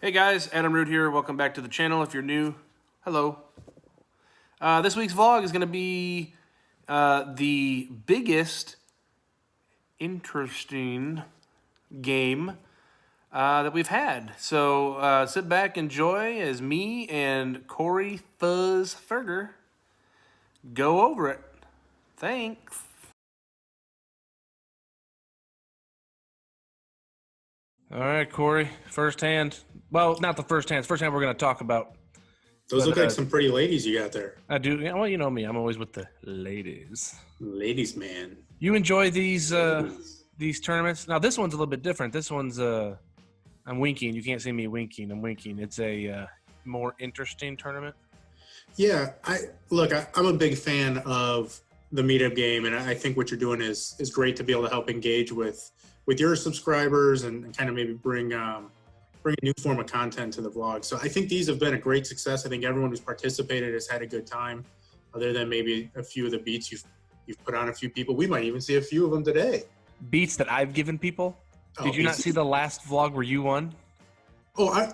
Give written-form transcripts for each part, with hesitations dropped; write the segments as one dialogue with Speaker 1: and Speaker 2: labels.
Speaker 1: Hey guys, Adam Root here. Welcome back to the channel. If you're new, hello. This week's vlog is going to be the biggest interesting game that we've had. So sit back, enjoy as me and Corey Fuzz Ferger go over it. Thanks. All right, Corey. First hand. Well, not the first hand. First hand we're going to talk about.
Speaker 2: Those look like some pretty ladies you got there.
Speaker 1: I do. Yeah, well, you know me. I'm always with the ladies.
Speaker 2: Ladies, man.
Speaker 1: You enjoy these tournaments? Now this one's a little bit different. This one's I'm winking. You can't see me winking. I'm winking. It's a more interesting tournament.
Speaker 2: Yeah, I'm a big fan of the meetup game, and I think what you're doing is great to be able to help engage with your subscribers and kind of maybe bring a new form of content to the vlog. So I think these have been a great success. I think everyone who's participated has had a good time, other than maybe a few of the beats you've put on a few people. We might even see a few of them today.
Speaker 1: Beats that I've given people? Did you not see the last vlog where you won?
Speaker 2: Oh,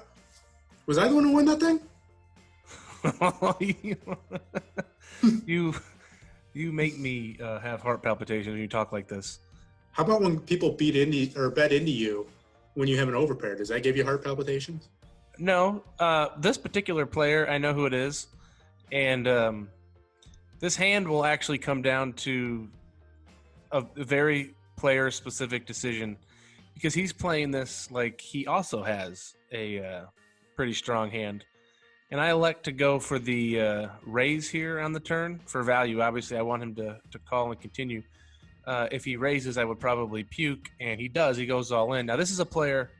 Speaker 2: was I the one who won that thing?
Speaker 1: You make me have heart palpitations when you talk like this.
Speaker 2: How about when people bet into you when you have an overpair? Does that give you heart palpitations?
Speaker 1: No. This particular player, I know who it is. And this hand will actually come down to a very player-specific decision because he's playing this like he also has a pretty strong hand. And I elect to go for the raise here on the turn for value. Obviously, I want him to call and continue. If he raises, I would probably puke, and he does. He goes all in. Now, this is a player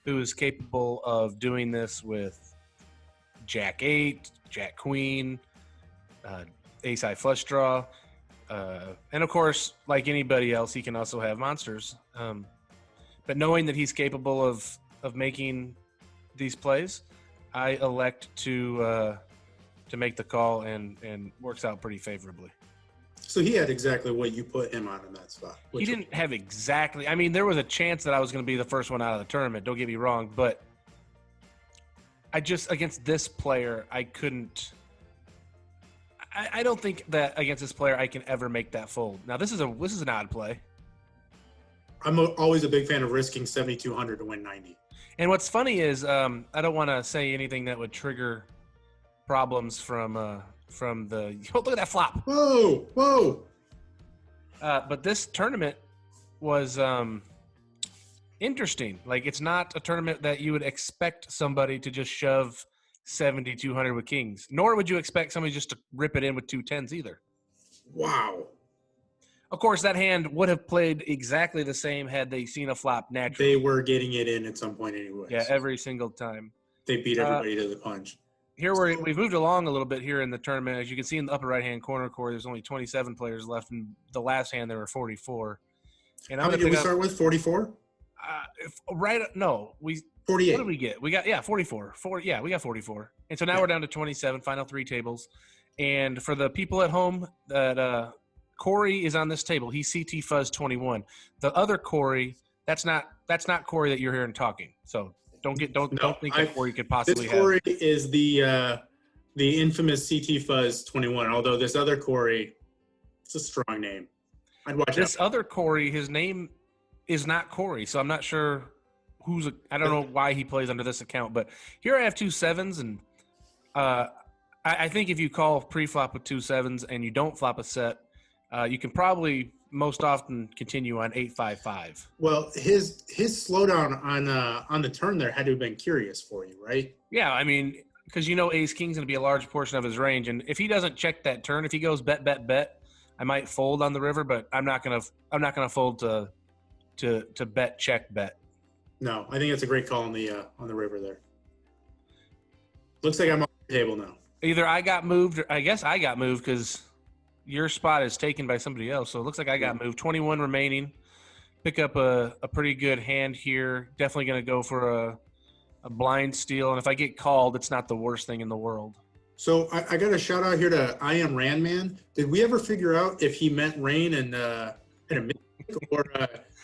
Speaker 1: who is capable of doing this with Jack 8, Jack Queen, Ace High Flush Draw, and of course, like anybody else, he can also have monsters. But knowing that he's capable of making these plays, I elect to make the call, and works out pretty favorably.
Speaker 2: So he had exactly what you put him on in that spot.
Speaker 1: He didn't have exactly. I mean, there was a chance that I was going to be the first one out of the tournament. Don't get me wrong, but I just against this player, I couldn't. I don't think that against this player I can ever make that fold. Now this is an odd play.
Speaker 2: I'm always a big fan of risking 7,200 to win 90.
Speaker 1: And what's funny is I don't want to say anything that would trigger problems from the. Oh, look at that flop!
Speaker 2: Whoa!
Speaker 1: But this tournament was interesting. Like, it's not a tournament that you would expect somebody to just shove 7,200 with kings, nor would you expect somebody just to rip it in with 2 10s either.
Speaker 2: Wow.
Speaker 1: Of course, that hand would have played exactly the same had they seen a flop naturally.
Speaker 2: They were getting it in at some point anyway.
Speaker 1: Yeah, every single time.
Speaker 2: They beat everybody to the punch.
Speaker 1: Here we've moved along a little bit here in the tournament. As you can see in the upper right-hand corner, Corey, there's only 27 players left. In the last hand, there were 44. And
Speaker 2: how many did we start with? 44? 48.
Speaker 1: What did we get? We got 44. We got 44. And so now we're down to 27, final 3 tables. And for the people at home, that Corey is on this table. He's CT Fuzz 21. The other Corey, that's not Corey that you're hearing talking. So don't think that Corey could possibly have.
Speaker 2: This Corey is the infamous CT Fuzz 21. Although this other Corey, it's a strong name. I'd watch
Speaker 1: this
Speaker 2: out.
Speaker 1: Other Corey. His name is not Corey, so I'm not sure I don't know why he plays under this account. But here I have 2 7s, and I think if you call pre-flop with 2 7s and you don't flop a set, you can probably most often continue on 8-5-5.
Speaker 2: Well, his slowdown on the turn there had to have been curious for you, right?
Speaker 1: Yeah, I mean, because Ace King's going to be a large portion of his range, and if he doesn't check that turn, if he goes bet, I might fold on the river, but I'm not gonna fold to bet check bet.
Speaker 2: No, I think it's a great call on the river there. Looks like I'm on the table now.
Speaker 1: Either I got moved, or I guess I got moved because your spot is taken by somebody else. So it looks like I got moved. 21 remaining. Pick up a pretty good hand here. Definitely going to go for a blind steal. And if I get called, it's not the worst thing in the world.
Speaker 2: So I got a shout out here to I Am Ran Man. Did we ever figure out if he meant rain and a mythic, or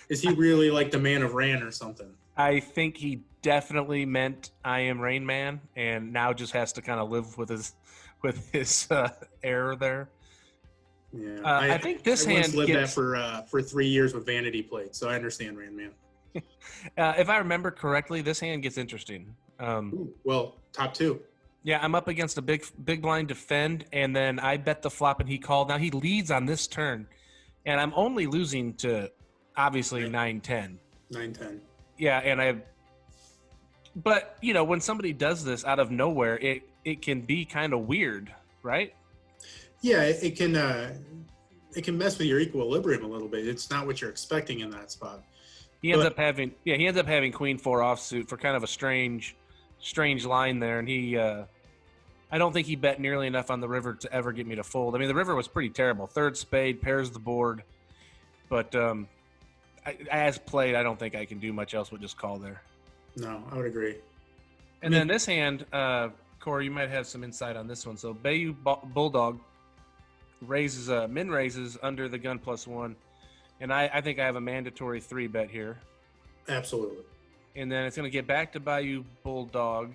Speaker 2: is he really like the man of Ran or something?
Speaker 1: I think he definitely meant I am Rain Man, and now just has to kind of live with his error there.
Speaker 2: Yeah,
Speaker 1: I think this
Speaker 2: I once
Speaker 1: hand
Speaker 2: lived
Speaker 1: gets.
Speaker 2: that for 3 years with vanity plates, so I understand, Rain Man.
Speaker 1: If I remember correctly, this hand gets interesting.
Speaker 2: Ooh, well, top two.
Speaker 1: Yeah, I'm up against a big blind defend, and then I bet the flop, and he called. Now he leads on this turn, and I'm only losing to obviously 9-10.
Speaker 2: 9-10.
Speaker 1: Yeah, but when somebody does this out of nowhere, it can be kind of weird, right?
Speaker 2: Yeah, it can mess with your equilibrium a little bit. It's not what you're expecting in that spot.
Speaker 1: He ends up having queen 4 offsuit for kind of a strange line there, and I don't think he bet nearly enough on the river to ever get me to fold. I mean, the river was pretty terrible. Third spade pairs the board, but as played, I don't think I can do much else but just call there.
Speaker 2: No, I would agree.
Speaker 1: And then this hand, Corey, you might have some insight on this one. So Bayou Bulldog raises min raises under the gun +1, and I think I have a mandatory 3-bet here.
Speaker 2: Absolutely.
Speaker 1: And then it's going to get back to Bayou Bulldog.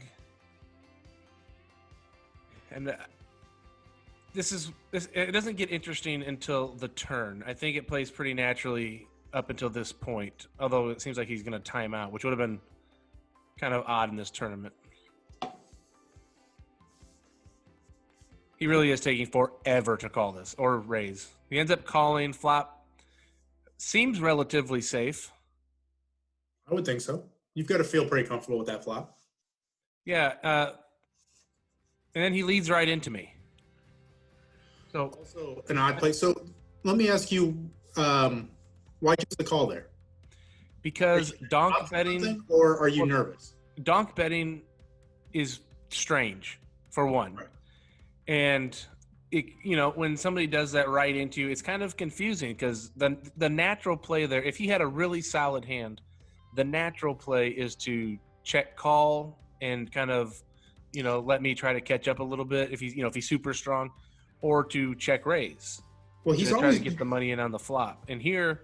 Speaker 1: And it doesn't get interesting until the turn. I think it plays pretty naturally up until this point, although it seems like he's going to time out, which would have been kind of odd in this tournament. He really is taking forever to call this or raise. He ends up calling. Flop seems relatively safe.
Speaker 2: I would think so. You've got to feel pretty comfortable with that flop.
Speaker 1: Yeah. And then he leads right into me. So
Speaker 2: also an odd play. So let me ask you, why choose the call there?
Speaker 1: Because donk betting,
Speaker 2: or are you nervous?
Speaker 1: Donk betting is strange, for one.
Speaker 2: Right.
Speaker 1: And when somebody does that right into you, it's kind of confusing because the natural play there, if he had a really solid hand, the natural play is to check call and kind of, let me try to catch up a little bit if he's super strong, or to check raise.
Speaker 2: Well, he's
Speaker 1: trying
Speaker 2: always
Speaker 1: to get the money in on the flop. And here,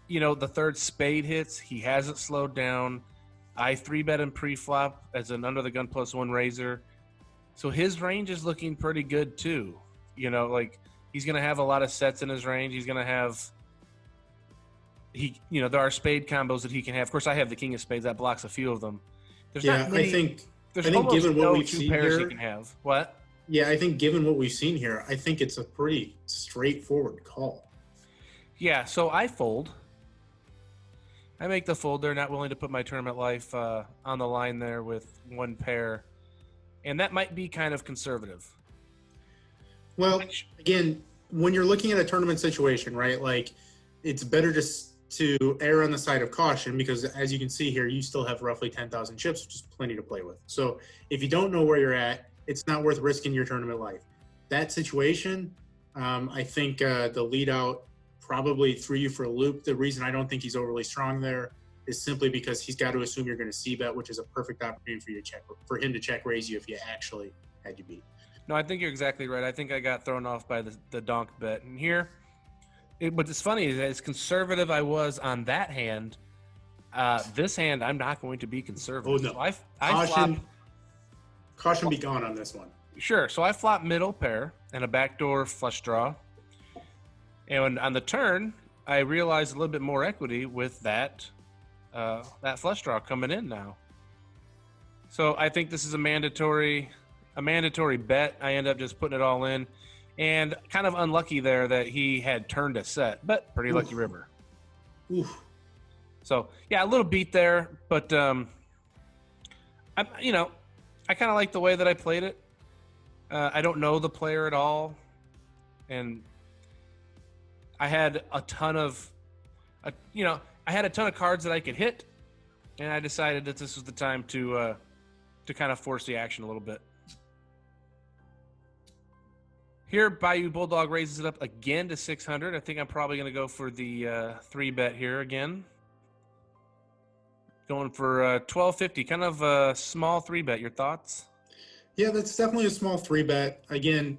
Speaker 1: the third spade hits. He hasn't slowed down. I 3-bet him pre-flop as an under the gun +1 raiser. So his range is looking pretty good too. He's going to have a lot of sets in his range. He's going to have there are spade combos that he can have. Of course, I have the king of spades that blocks a few of them.
Speaker 2: I think given what we've seen
Speaker 1: pairs
Speaker 2: here,
Speaker 1: he can have. What?
Speaker 2: Yeah, I think given what we've seen here, I think it's a pretty straightforward call.
Speaker 1: Yeah, so I fold. I make the fold. They're not willing to put my tournament life on the line there with one pair. And that might be kind of conservative.
Speaker 2: Well, again, when you're looking at a tournament situation, right, like it's better just to err on the side of caution because as you can see here, you still have roughly 10,000 chips, which is plenty to play with. So if you don't know where you're at, it's not worth risking your tournament life. That situation, I think the lead out probably threw you for a loop. The reason I don't think he's overly strong there is simply because he's got to assume you're going to c-bet, which is a perfect opportunity for him to check raise you if you actually had you beat.
Speaker 1: No, I think you're exactly right. I think I got thrown off by the donk bet. And here, what's funny is as conservative I was on that hand, this hand I'm not going to be conservative.
Speaker 2: Oh, no.
Speaker 1: So
Speaker 2: Caution be gone on this one.
Speaker 1: Sure. So I flop middle pair and a backdoor flush draw. And on the turn, I realized a little bit more equity with that flush draw coming in now. So I think this is a mandatory bet. I end up just putting it all in. And kind of unlucky there that he had turned a set, but pretty lucky river.
Speaker 2: Oof.
Speaker 1: So, yeah, a little beat there, but, I kind of like the way that I played it. I don't know the player at all. And I had a ton of cards that I could hit, and I decided that this was the time to kind of force the action a little bit. Here, Bayou Bulldog raises it up again to 600. I think I'm probably going to go for the 3-bet here again. Going for 1250, kind of a small 3-bet. Your thoughts?
Speaker 2: Yeah, that's definitely a small 3-bet. Again,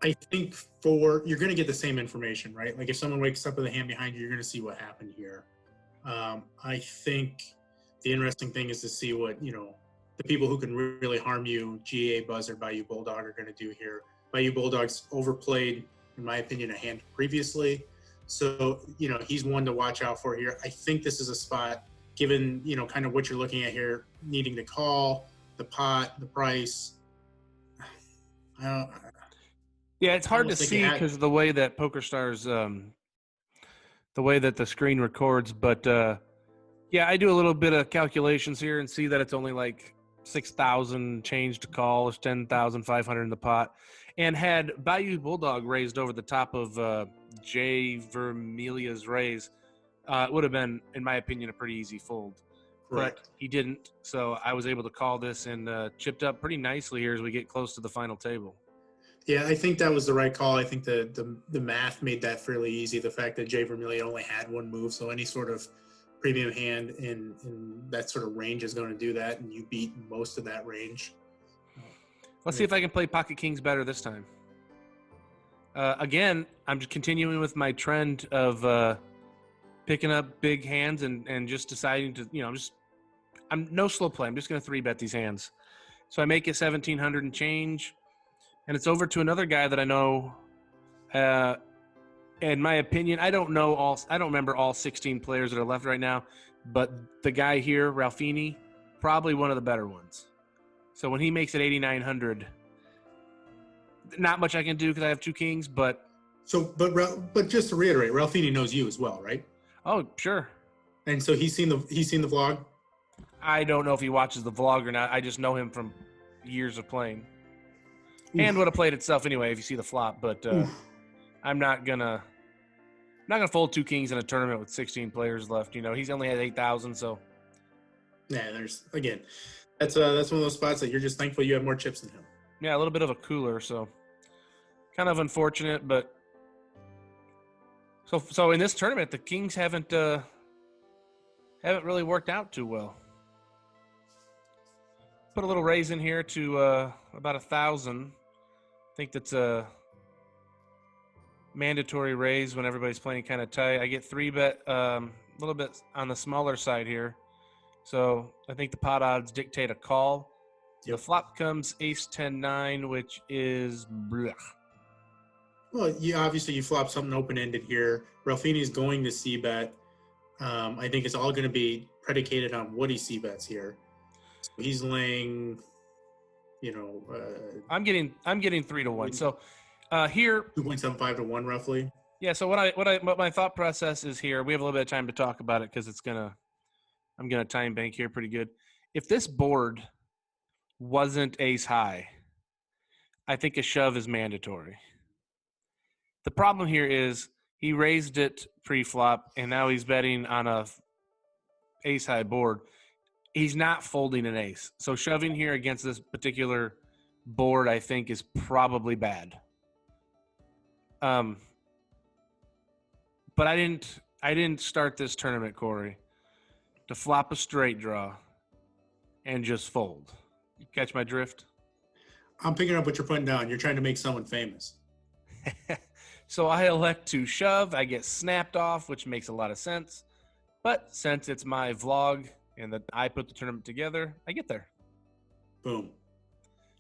Speaker 2: I think you're going to get the same information, right? Like if someone wakes up with a hand behind you, you're going to see what happened here. I think the interesting thing is to see what, the people who can really harm you, GA Buzzard, Bayou Bulldog, are going to do here. Bayou Bulldog's overplayed, in my opinion, a hand previously. So, he's one to watch out for here. I think this is a spot, given, kind of what you're looking at here, needing to call, the pot, the price.
Speaker 1: Yeah, it's hard to see because of the way that PokerStars, the way that the screen records. But, yeah, I do a little bit of calculations here and see that it's only like 6,000 change to call. It's 10,500 in the pot. And had Bayou Bulldog raised over the top of Jay Vermilia's raise, it would have been, in my opinion, a pretty easy fold.
Speaker 2: Correct.
Speaker 1: But he didn't, so I was able to call this and chipped up pretty nicely here as we get close to the final table.
Speaker 2: Yeah, I think that was the right call. I think the math made that fairly easy. The fact that Jay Vermilia only had one move, so any sort of premium hand in that sort of range is going to do that, and you beat most of that range.
Speaker 1: Let's see if I can play Pocket Kings better this time. Again, I'm just continuing with my trend of picking up big hands and just deciding to, I'm no slow play. I'm just going to 3-bet these hands. So I make it 1,700 and change, and it's over to another guy that I know. In my opinion, I don't remember all 16 players that are left right now, but the guy here, Ralphini, probably one of the better ones. So when he makes it 8,900, not much I can do because I have 2 kings, but.
Speaker 2: So, but just to reiterate, Ralphini knows you as well, right?
Speaker 1: Oh, sure.
Speaker 2: And so he's seen the vlog.
Speaker 1: I don't know if he watches the vlog or not. I just know him from years of playing. Hand would have played itself anyway if you see the flop, but I'm not gonna fold 2 kings in a tournament with 16 players left. He's only had 8,000, so.
Speaker 2: Yeah, that's one of those spots that you're just thankful you have more chips than him.
Speaker 1: Yeah, a little bit of a cooler, so kind of unfortunate, but so in this tournament the kings haven't really worked out too well. Put a little raise in here to about 1,000. I think that's a mandatory raise when everybody's playing kind of tight. I get 3-bet a little bit on the smaller side here. So I think the pot odds dictate a call. Yep. The flop comes ace-10-9, which is blech.
Speaker 2: Well, obviously you flop something open-ended here. Ralphini's going to c-bet. I think it's all going to be predicated on what he c-bets here. So he's laying,
Speaker 1: I'm getting 3-1. So here
Speaker 2: 2.75 to 1 roughly.
Speaker 1: Yeah. So what my thought process is here. We have a little bit of time to talk about it because I'm gonna time bank here pretty good. If this board wasn't ace high, I think a shove is mandatory. The problem here is he raised it pre-flop, and now he's betting on a ace high board. He's not folding an ace. So shoving here against this particular board, I think, is probably bad. But I didn't start this tournament, Corey, to flop a straight draw and just fold. You catch my drift?
Speaker 2: I'm picking up what you're putting down. You're trying to make someone famous.
Speaker 1: So I elect to shove. I get snapped off, which makes a lot of sense. But since it's my vlog and that I put the tournament together, I get there.
Speaker 2: Boom.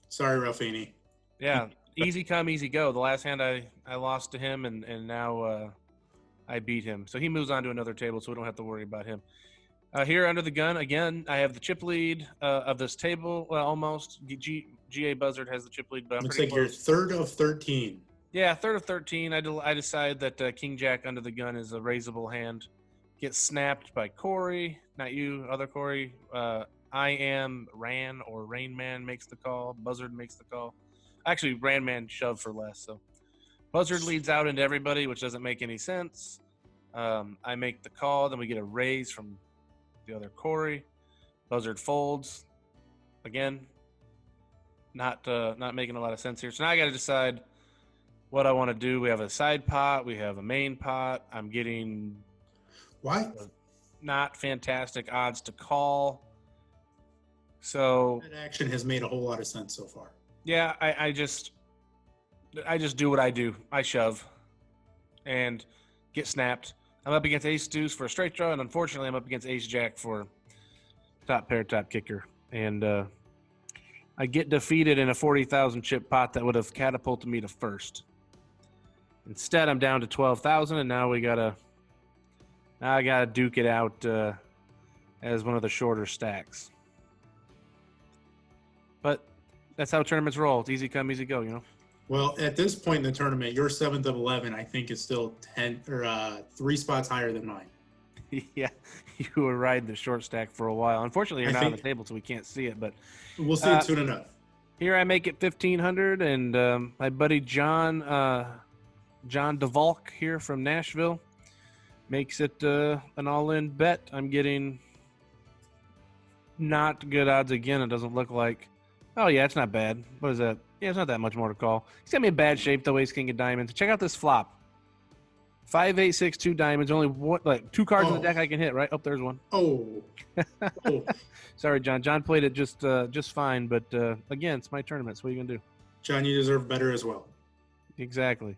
Speaker 2: Sorry, Ralphini.
Speaker 1: Yeah, easy come, easy go. The last hand I lost to him, and now I beat him. So he moves on to another table, so we don't have to worry about him. Here under the gun, again, I have the chip lead of this table. Well, almost. GA Buzzard has the chip lead, but I'm
Speaker 2: looks
Speaker 1: pretty
Speaker 2: like
Speaker 1: close.
Speaker 2: You're third of 13. Yeah,
Speaker 1: third of 13. I decide that King Jack under the gun is a raisable hand. Gets snapped by Corey, not you, other Corey. I am Ran or Rain Man makes the call. Buzzard makes the call. Actually, Ran Man shoved for less. So Buzzard leads out into everybody, which doesn't make any sense. I make the call. Then we get a raise from the other Corey. Buzzard folds. Again, not making a lot of sense here. So now I got to decide what I want to do. We have a side pot. We have a main pot. I'm getting not fantastic odds to call. So
Speaker 2: that action has made a whole lot of sense so far.
Speaker 1: Yeah, I just do what I do. I shove and get snapped. I'm up against ace deuce for a straight draw, and unfortunately I'm up against ace jack for top pair, top kicker. And I get defeated in a 40,000 chip pot that would have catapulted me to first. Instead, I'm down to 12,000, and now I gotta duke it out as one of the shorter stacks. But that's how tournaments roll. It's easy come, easy go, you know.
Speaker 2: Well, at this point in the tournament, your 7th of 11, I think, is still 10 or 3 spots higher than mine.
Speaker 1: Yeah, you were riding the short stack for a while. Unfortunately, you're not on the table, so we can't see it. But
Speaker 2: we'll see it soon enough.
Speaker 1: Here I make it 1,500, and my buddy John DeValk here from Nashville makes it an all-in bet. I'm getting not good odds again. It doesn't look like. Oh yeah, it's not bad. What is that? Yeah, it's not that much more to call. He's got me in bad shape though. Ace King of Diamonds. Check out this flop. 5, 8, 6, 2 diamonds. Only one, like 2 cards in the deck I can hit. Right? Oh, there's one.
Speaker 2: Oh.
Speaker 1: Sorry, John. John played it just fine, but again, it's my tournament. So what are you gonna do?
Speaker 2: John, you deserve better as well.
Speaker 1: Exactly.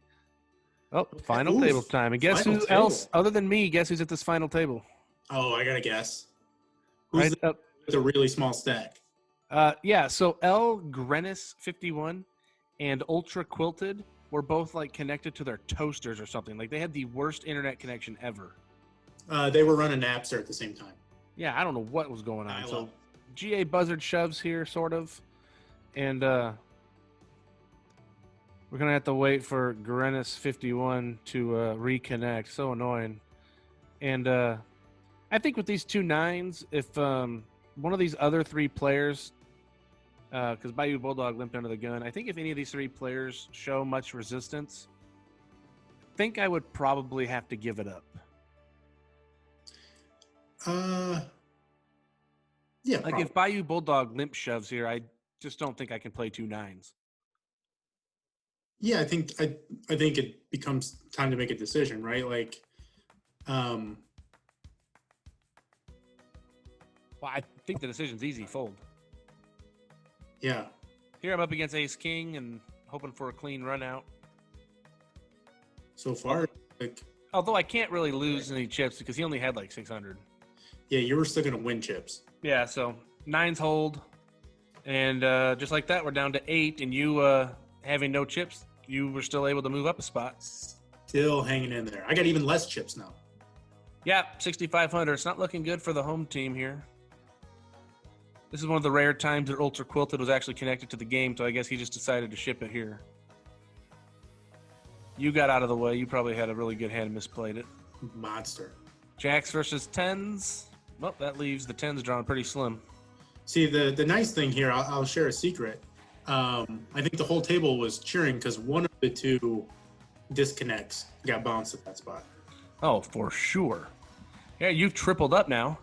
Speaker 1: Oh, final table time. And guess who else, other than me, guess who's at this final table?
Speaker 2: Oh, I got to guess. Who's the really small stack?
Speaker 1: Yeah, so L. Grenis 51 and Ultra Quilted were both like connected to their toasters or something. Like they had the worst internet connection ever.
Speaker 2: They were running Napster at the same time.
Speaker 1: Yeah, I don't know what was going on. So GA Buzzard shoves here, sort of. And we're going to have to wait for Grenis 51 to reconnect. So annoying. And I think with these 2 9s, if one of these other 3 players, because Bayou Bulldog limped under the gun, I think if any of these 3 players show much resistance, I think I would probably have to give it up.
Speaker 2: Yeah.
Speaker 1: Like if Bayou Bulldog limp shoves here, I just don't think I can play 2 9s.
Speaker 2: Yeah, I think it becomes time to make a decision, right? Like,
Speaker 1: well, I think the decision's easy. Fold.
Speaker 2: Yeah.
Speaker 1: Here I'm up against Ace King and hoping for a clean run out.
Speaker 2: So far,
Speaker 1: although I can't really lose any chips because he only had like 600.
Speaker 2: Yeah, you were still gonna win chips.
Speaker 1: Yeah, so 9s hold, and just like that, we're down to 8. And you having no chips, you were still able to move up a spot.
Speaker 2: Still hanging in there. I got even less chips now.
Speaker 1: Yeah, 6,500. It's not looking good for the home team here. This is one of the rare times that Ultra Quilted was actually connected to the game, so I guess he just decided to ship it here. You got out of the way. You probably had a really good hand and misplayed it.
Speaker 2: Monster.
Speaker 1: Jacks versus 10s. Well, that leaves the 10s drawn pretty slim.
Speaker 2: See, the nice thing here, I'll share a secret. I think the whole table was cheering because one of the 2 disconnects got bounced at that spot.
Speaker 1: Oh, for sure. Yeah, you've tripled up now.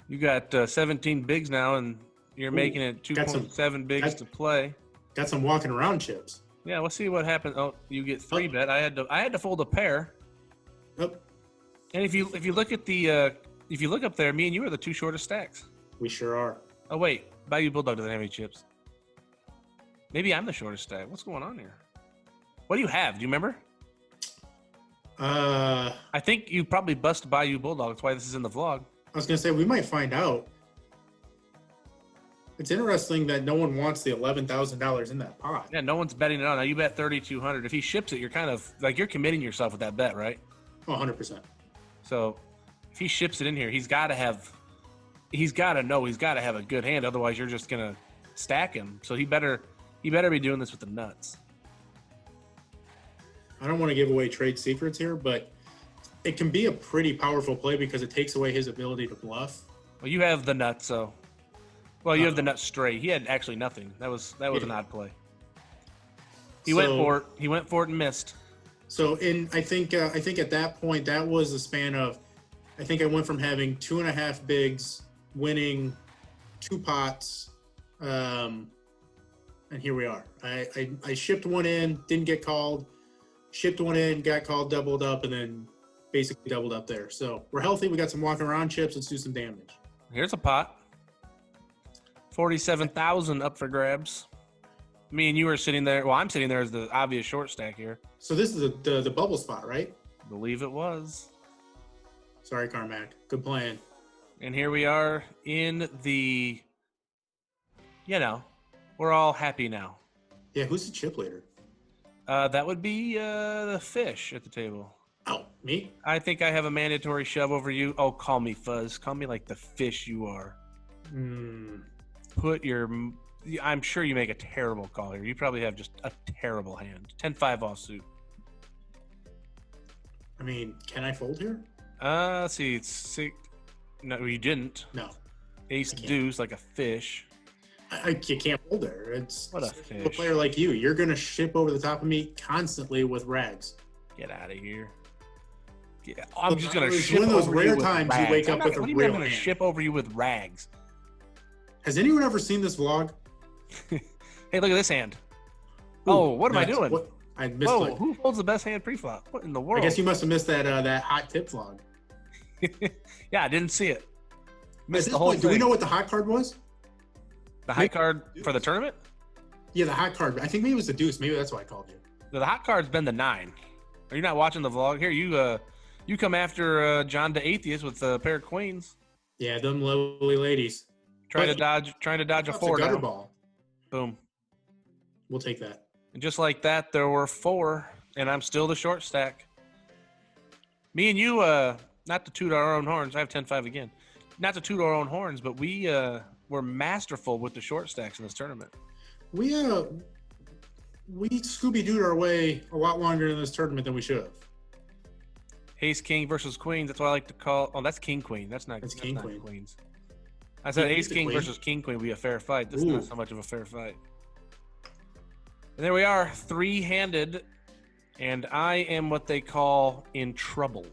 Speaker 1: You got 17 bigs now, and you're making it 2.7 bigs to play.
Speaker 2: Got some walking around chips.
Speaker 1: Yeah, let's see what happens. Oh, you get 3 bet. I had to fold a pair.
Speaker 2: Yep.
Speaker 1: And if you look at the if you look up there, me and you are the 2 shortest stacks.
Speaker 2: We sure are.
Speaker 1: Oh wait, Bayou Bulldog doesn't have any chips. Maybe I'm the shortest stack. What's going on here? What do you have? Do you remember? I think you probably bust Bayou Bulldog. That's why this is in the vlog.
Speaker 2: I was gonna say we might find out. It's interesting that no one wants the $11,000 in that pot.
Speaker 1: Yeah, no one's betting it on. Now you bet 3,200. If he ships it, you're kind of like you're committing yourself with that bet, right?
Speaker 2: Oh, 100%.
Speaker 1: So if he ships it in here, he's got to know he's got to have a good hand. Otherwise, you're just gonna stack him. So he better be doing this with the nuts.
Speaker 2: I don't want to give away trade secrets here, but it can be a pretty powerful play because it takes away his ability to bluff.
Speaker 1: Well, you have the nuts, so. Well, you have the nuts straight. He had actually nothing. That was an odd play. He went for it and missed.
Speaker 2: So I think at that point that was the span of, I think I went from having 2.5 bigs, winning 2 pots, and here we are. I shipped one in, didn't get called. Shipped one in, got called, doubled up, and then basically doubled up there. So we're healthy. We got some walking around chips. Let's do some damage.
Speaker 1: Here's a pot. 47,000 up for grabs. Me and you are sitting there. Well, I'm sitting there as the obvious short stack here.
Speaker 2: So this is the bubble spot, right?
Speaker 1: I believe it was.
Speaker 2: Sorry, Carmack. Good plan.
Speaker 1: And here we are in the, we're all happy now.
Speaker 2: Yeah, who's the chip leader?
Speaker 1: That would be the fish at the table.
Speaker 2: Oh, me?
Speaker 1: I think I have a mandatory shove over you. Oh, call me Fuzz. Call me like the fish you are. Put your... I'm sure you make a terrible call here. You probably have just a terrible hand. 10-5 offsuit.
Speaker 2: I mean, can I fold here?
Speaker 1: Let's see. It's six. No, you didn't.
Speaker 2: No.
Speaker 1: Ace deuce like a fish.
Speaker 2: You can't fold there. It's
Speaker 1: What a fish.
Speaker 2: a player like you. You're going to ship over the top of me constantly with rags.
Speaker 1: Get out of here. Yeah, I'm just going to
Speaker 2: It's
Speaker 1: ship
Speaker 2: one of those
Speaker 1: over
Speaker 2: rare
Speaker 1: you with
Speaker 2: times you
Speaker 1: rags.
Speaker 2: wake up with a
Speaker 1: What do you
Speaker 2: real
Speaker 1: mean I'm going to
Speaker 2: hand?
Speaker 1: ship over you with rags?
Speaker 2: Has anyone ever seen this vlog?
Speaker 1: Hey, look at this hand. Oh, what am I doing?
Speaker 2: I missed
Speaker 1: Whoa,
Speaker 2: it.
Speaker 1: who holds the best hand pre-flop? What in the world?
Speaker 2: I guess you must have missed that hot tip vlog.
Speaker 1: Yeah, I didn't see it.
Speaker 2: At
Speaker 1: Missed
Speaker 2: this
Speaker 1: the whole
Speaker 2: point, do we
Speaker 1: thing.
Speaker 2: know what the hot card was?
Speaker 1: The high card for the tournament?
Speaker 2: Yeah, the hot card. I think maybe it was the deuce. Maybe that's why I called you.
Speaker 1: The hot card's been the 9. Are you not watching the vlog? Here, you come after John the Atheist with a pair of queens.
Speaker 2: Yeah, them lovely ladies.
Speaker 1: Trying to dodge a
Speaker 2: That's
Speaker 1: 4
Speaker 2: gutter
Speaker 1: now.
Speaker 2: ball.
Speaker 1: Boom.
Speaker 2: We'll take that.
Speaker 1: And just like that, there were 4, and I'm still the short stack. Me and you, not to toot our own horns. I have 10-5 again. Not to toot our own horns, but we were masterful with the short stacks in this tournament.
Speaker 2: We Scooby-Dooed our way a lot longer in this tournament than we should have.
Speaker 1: Ace King versus Queens. That's what I like to call. Oh, that's King Queen. That's not
Speaker 2: King
Speaker 1: not
Speaker 2: Queen.
Speaker 1: Queens. I said
Speaker 2: Yeah,
Speaker 1: Ace
Speaker 2: the
Speaker 1: King
Speaker 2: queen.
Speaker 1: versus King Queen would be a fair fight. This is
Speaker 2: Ooh.
Speaker 1: not so much of a fair fight. And there we are, 3-handed, and I am what they call in trouble.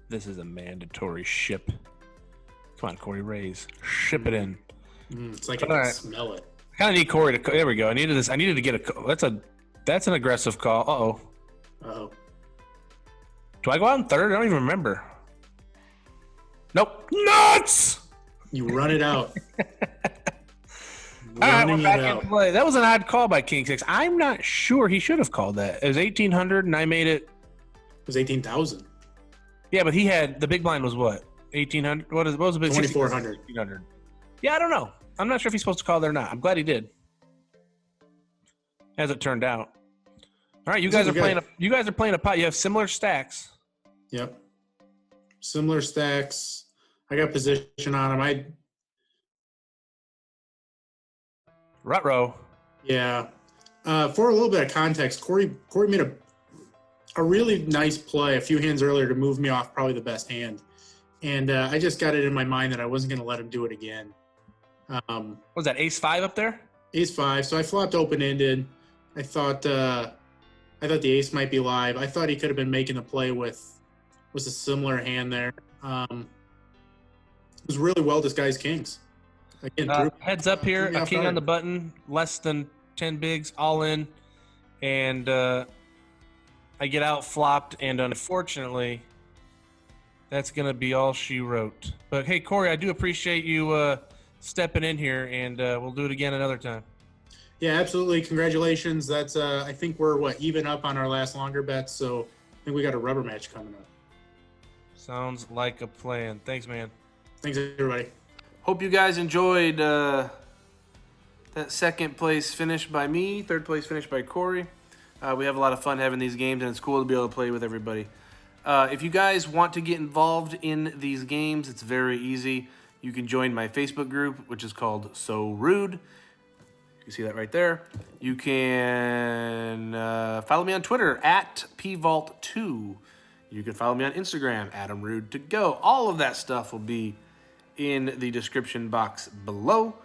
Speaker 1: This is a mandatory ship. Come on, Corey, raise. Ship it in.
Speaker 2: It's like I
Speaker 1: All
Speaker 2: can
Speaker 1: right.
Speaker 2: smell it.
Speaker 1: I kind of need Corey to. There we go. I needed this. I needed to get a. That's an aggressive call. Uh-oh.
Speaker 2: Oh,
Speaker 1: Do I go out in third? I don't even remember. Nope. Nuts!
Speaker 2: you run it out.
Speaker 1: All right, we're
Speaker 2: Running
Speaker 1: back
Speaker 2: it
Speaker 1: in
Speaker 2: out.
Speaker 1: play. That was an odd call by King 6. I'm not sure he should have called that. It was 1,800, and I made it.
Speaker 2: It was 18,000.
Speaker 1: Yeah, but he had the big blind was what? 1,800. What was the big?
Speaker 2: 2,400.
Speaker 1: 1,600. Yeah, I don't know. I'm not sure if he's supposed to call there or not. I'm glad he did. As it turned out. All right, you guys are playing. You guys are playing a pot. You have similar stacks.
Speaker 2: Yep. Similar stacks. I got position on them.
Speaker 1: Rutrow.
Speaker 2: Yeah. For a little bit of context, Corey made a really nice play a few hands earlier to move me off probably the best hand. And I just got it in my mind that I wasn't going to let him do it again.
Speaker 1: What was that, ace-5 up there?
Speaker 2: Ace-5. So I flopped open-ended. I thought the ace might be live. I thought he could have been making the play with a similar hand there. It was really well disguised kings. Again,
Speaker 1: Heads up here,
Speaker 2: threw me
Speaker 1: a
Speaker 2: off
Speaker 1: king
Speaker 2: guard.
Speaker 1: on the button, less than 10 bigs, all in. And I get out flopped, and unfortunately, that's going to be all she wrote. But hey, Corey, I do appreciate you stepping in here, and we'll do it again another time.
Speaker 2: Yeah, absolutely. Congratulations. That's I think we're even up on our last longer bets, so I think we got a rubber match coming up.
Speaker 1: Sounds like a plan. Thanks, man.
Speaker 2: Thanks, everybody.
Speaker 1: Hope you guys enjoyed that second place finish by me, third place finish by Corey. We have a lot of fun having these games, and it's cool to be able to play with everybody. If you guys want to get involved in these games, it's very easy. You can join my Facebook group, which is called So Rude. You can see that right there. You can follow me on Twitter at pvault2. You can follow me on Instagram, AdamRude2Go. All of that stuff will be in the description box below.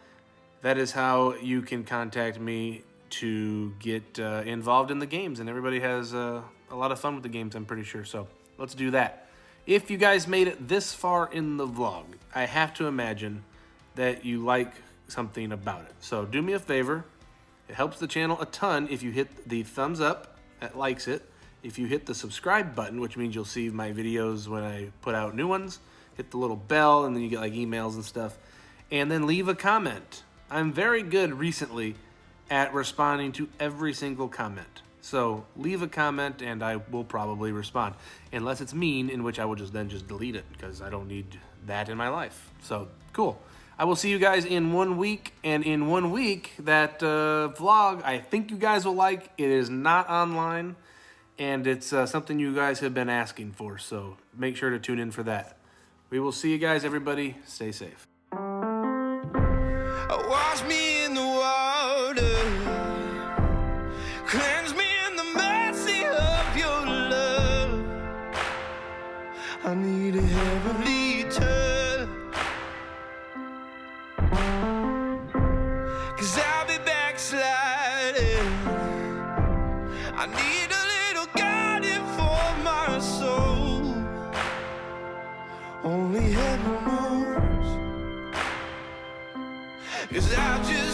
Speaker 1: That is how you can contact me to get involved in the games. And everybody has a lot of fun with the games, I'm pretty sure. So let's do that. If you guys made it this far in the vlog, I have to imagine that you like something about it. So do me a favor. It helps the channel a ton if you hit the thumbs up, that likes it. If you hit the subscribe button, which means you'll see my videos when I put out new ones, hit the little bell, and then you get like emails and stuff. And then leave a comment. I'm very good recently at responding to every single comment.
Speaker 3: So leave a comment and I will probably respond. Unless it's mean, in which I will just delete it because I don't need that in my life. So cool. I will see you guys in 1 week, and in 1 week, that vlog I think you guys will like. It is not online, and it's something you guys have been asking for, so make sure to tune in for that. We will see you guys, everybody. Stay safe.
Speaker 4: Wash me in the water, cleanse me in the mercy of your love. I need a heavenly touch, 'cause I'll be backsliding. I need a little guiding for my soul. Only heaven knows, 'cause I just